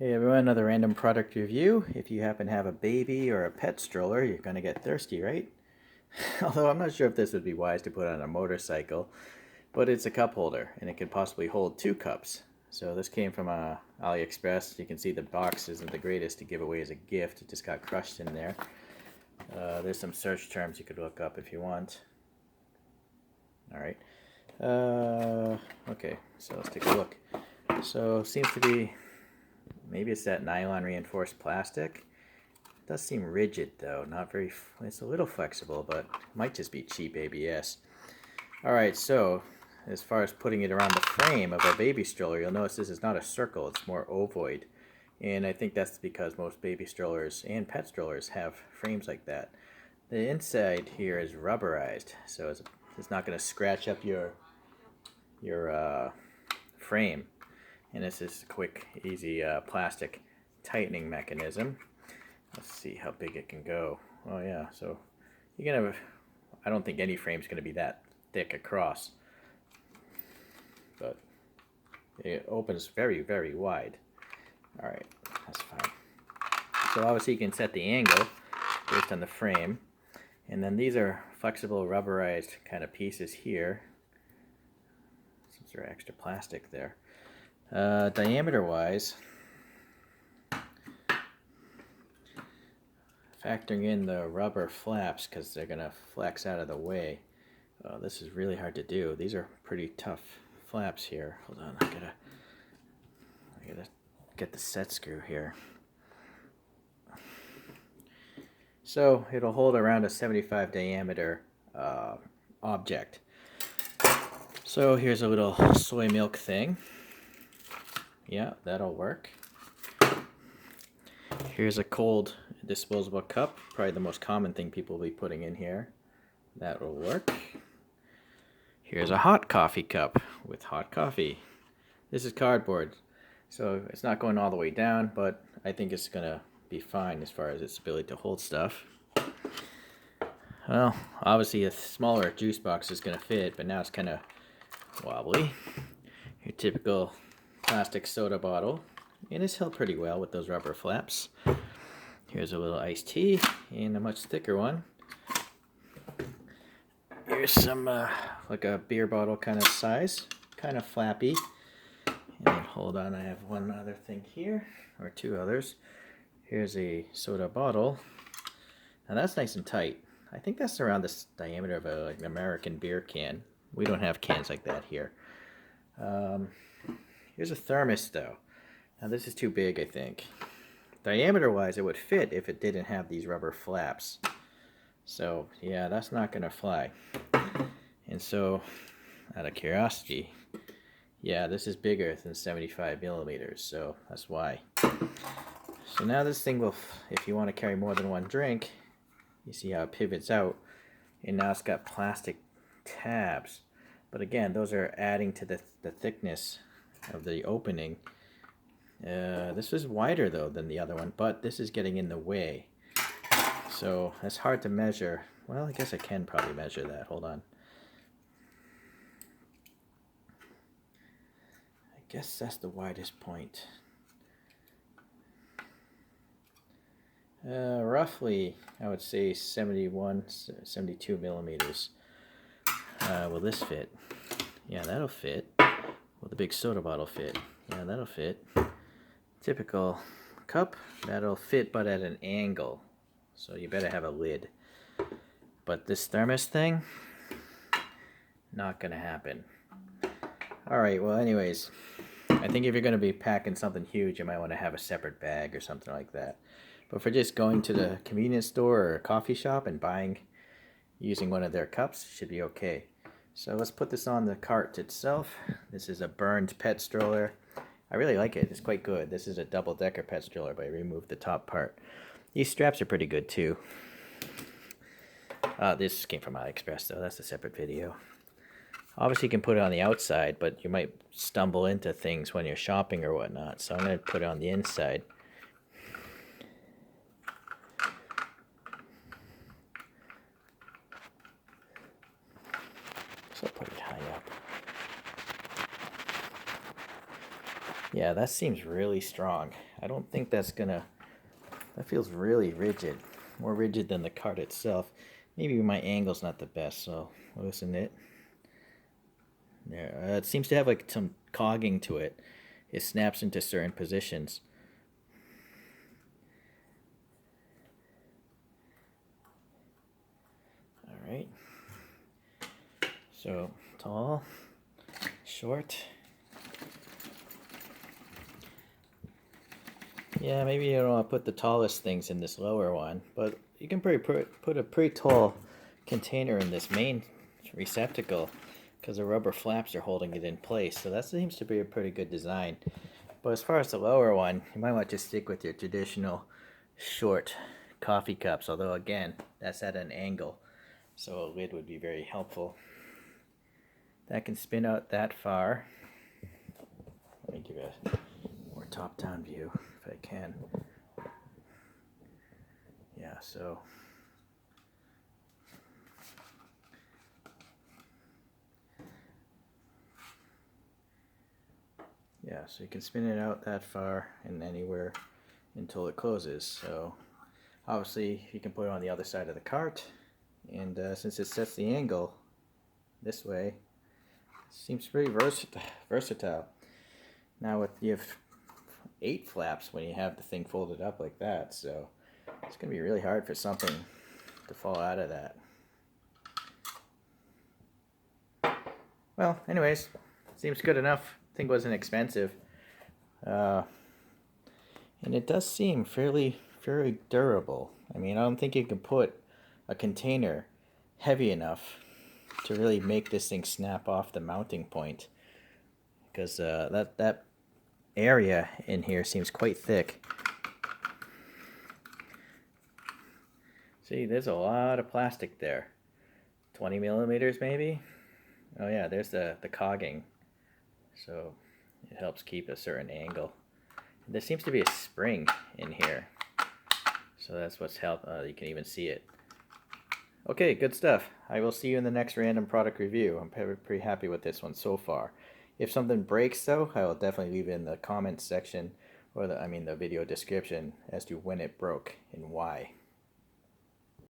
Hey everyone, another random product review. If you happen to have a baby or a pet stroller, you're going to get thirsty, right? Although I'm not sure if this would be wise to put on a motorcycle, but it's a cup holder and it could possibly hold 2 cups. So this came from Aliexpress. You can see the box isn't the greatest to give away as a gift. It just got crushed in there. There's some search terms you could look up if you want. Alright. Okay, so let's take a look. So seems to be, maybe it's that nylon reinforced plastic. It does seem rigid though, not very, it's a little flexible, but it might just be cheap ABS. Alright, so as far as putting it around the frame of a baby stroller, you'll notice this is not a circle, it's more ovoid. And I think that's because most baby strollers and pet strollers have frames like that. The inside here is rubberized, so it's not going to scratch up your frame. And this is a quick, easy plastic tightening mechanism. Let's see how big it can go. Oh yeah, so you're gonna have, I don't think any frame's gonna be that thick across, but it opens very, very wide. All right, that's fine. So obviously you can set the angle based on the frame, and then these are flexible rubberized kind of pieces here, since they're extra plastic there. Diameter wise, factoring in the rubber flaps because they're gonna flex out of the way. This is really hard to do. These are pretty tough flaps here. Hold on, I gotta get the set screw here. So it'll hold around a 75 diameter object. So here's a little soy milk thing. Yeah, that'll work. Here's a cold disposable cup, probably the most common thing people will be putting in here. That will work. Here's a hot coffee cup with hot coffee. This is cardboard, so it's not going all the way down, but I think it's gonna be fine as far as its ability to hold stuff. Well, obviously a smaller juice box is gonna fit, but now it's kind of wobbly. Your typical plastic soda bottle, and it's held pretty well with those rubber flaps. Here's a little iced tea and a much thicker one. Here's some like a beer bottle kind of size, kind of flappy. And hold on, I have one other thing here, or 2 others. Here's a soda bottle. Now that's nice and tight. I think that's around the diameter of like an American beer can. We don't have cans like that here. Here's a thermos though. Now this is too big, I think. Diameter wise it would fit if it didn't have these rubber flaps. So yeah, that's not gonna fly. And so, out of curiosity, yeah, this is bigger than 75 millimeters, so that's why. So now this thing will, if you want to carry more than one drink, you see how it pivots out, and now it's got plastic tabs. But again, those are adding to the thickness of the opening. This is wider though than the other one, but this is getting in the way. So that's hard to measure. Well, I guess I can probably measure that. Hold on. I guess that's the widest point. Roughly, I would say 71, 72 millimeters. Will this fit? Yeah, that'll fit. Will the big soda bottle fit? Yeah, that'll fit. Typical cup, that'll fit but at an angle. So you better have a lid. But this thermos thing, not gonna happen. Alright, well anyways, I think if you're gonna be packing something huge, you might want to have a separate bag or something like that. But for just going to the convenience store or a coffee shop and using one of their cups, should be okay. So let's put this on the cart itself. This is a burned pet stroller. I really like it. It's quite good. This is a double-decker pet stroller, but I removed the top part. These straps are pretty good too. This came from Aliexpress though. That's a separate video. Obviously you can put it on the outside, but you might stumble into things when you're shopping or whatnot. So I'm going to put it on the inside. So I'll put it high up. Yeah, that seems really strong. I don't think that's gonna, that feels really rigid. More rigid than the cart itself. Maybe my angle's not the best, so loosen it. Yeah, it seems to have like some cogging to it. It snaps into certain positions. All right. So tall, short. Yeah, maybe you don't want to put the tallest things in this lower one, but you can put a pretty tall container in this main receptacle because the rubber flaps are holding it in place. So that seems to be a pretty good design. But as far as the lower one, you might want to stick with your traditional short coffee cups, although again, that's at an angle, so a lid would be very helpful. That can spin out that far. Let me give it a more top-down view if I can. Yeah, so yeah, so you can spin it out that far and anywhere until it closes. So obviously you can put it on the other side of the cart, and since it sets the angle this way, it seems pretty versatile. Now you have 8 flaps when you have the thing folded up like that, so it's going to be really hard for something to fall out of that. Well, anyways, seems good enough. Thing wasn't expensive. And it does seem very durable. I mean, I don't think you can put a container heavy enough to really make this thing snap off the mounting point, because that area in here seems quite thick. See, there's a lot of plastic there. 20 millimeters maybe? Oh yeah, there's the cogging. So it helps keep a certain angle. There seems to be a spring in here. So that's what's helped. You can even see it. Okay, good stuff. I will see you in the next random product review. I'm pretty happy with this one so far. If something breaks though, I will definitely leave it in the comments section, or the video description as to when it broke and why.